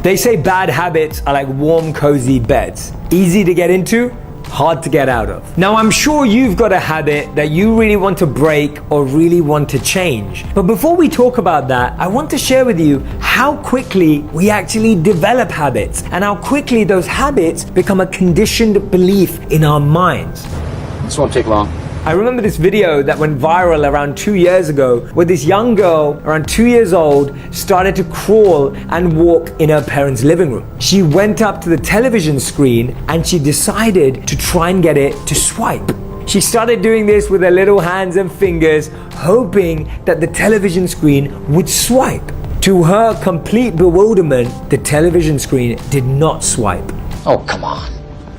They say bad habits are like warm, cozy beds. Easy to get into, hard to get out of. Now, I'm sure you've got a habit that you really want to break or really want to change. But before we talk about that, I want to share with you how quickly we actually develop habits and how quickly those habits become a conditioned belief in our minds. This won't take long. I remember this video that went viral around 2 years ago where this young girl around 2 years old started to crawl and walk in her parents' living room. She went up to the television screen and she decided to try and get it to swipe. She started doing this with her little hands and fingers, hoping that the television screen would swipe. To her complete bewilderment, the television screen did not swipe. Oh, come on.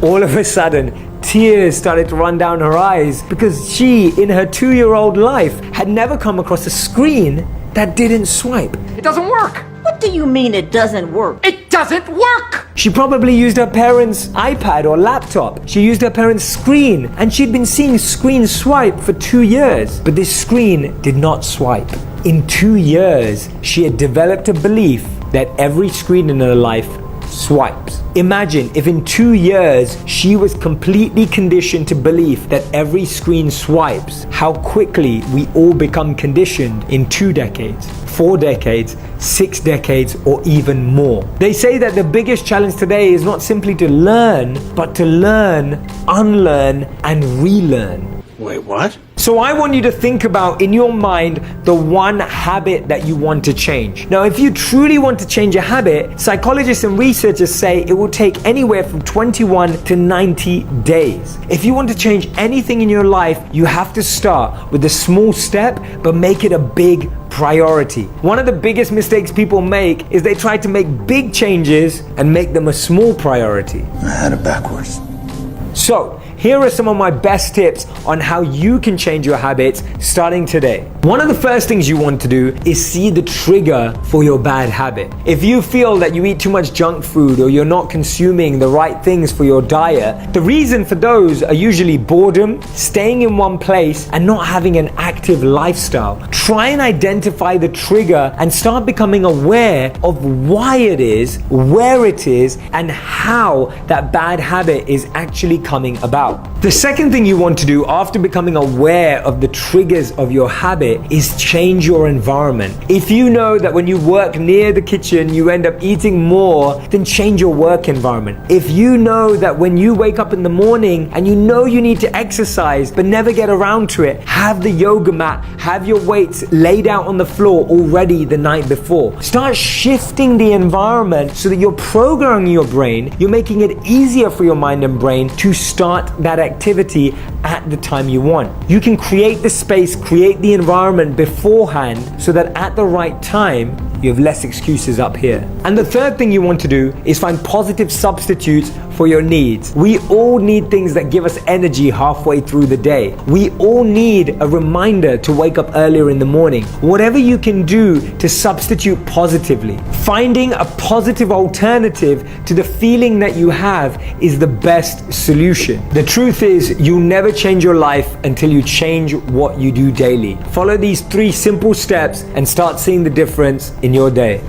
All of a sudden, tears started to run down her eyes because she, in her 2-year-old life, had never come across a screen that didn't swipe. It doesn't work. What do you mean it doesn't work? It doesn't work. She probably used her parents' iPad or laptop. She used her parents' screen, and she'd been seeing screens swipe for 2 years, but this screen did not swipe. In 2 years, she had developed a belief that every screen in her life swipes. Imagine if in 2 years she was completely conditioned to believe that every screen swipes, how quickly we all become conditioned in 2 decades, 4 decades, 6 decades, or even more. They say that the biggest challenge today is not simply to learn, but to learn, unlearn, and relearn. Wait, what? So I want you to think about in your mind the one habit that you want to change. Now, if you truly want to change a habit, psychologists and researchers say it will take anywhere from 21 to 90 days. If you want to change anything in your life, you have to start with a small step, but make it a big priority. One of the biggest mistakes people make is they try to make big changes and make them a small priority. I had it backwards. So, here are some of my best tips on how you can change your habits starting today. One of the first things you want to do is see the trigger for your bad habit. If you feel that you eat too much junk food or you're not consuming the right things for your diet, the reason for those are usually boredom, staying in one place, and not having an active lifestyle. Try and identify the trigger and start becoming aware of why it is, where it is, and how that bad habit is actually coming about. The second thing you want to do after becoming aware of the triggers of your habit is change your environment. If you know that when you work near the kitchen you end up eating more, then change your work environment. If you know that when you wake up in the morning and you know you need to exercise but never get around to it, have the yoga mat, have your weights laid out on the floor already the night before. Start shifting the environment so that you're programming your brain, you're making it easier for your mind and brain to start that activity at the time you want. You can create the space, create the environment beforehand so that at the right time, you have less excuses up here. And the third thing you want to do is find positive substitutes for your needs. We all need things that give us energy halfway through the day. We all need a reminder to wake up earlier in the morning. Whatever you can do to substitute positively. Finding a positive alternative to the feeling that you have is the best solution. The truth is, you'll never change your life until you change what you do daily. Follow these 3 simple steps and start seeing the difference in your day.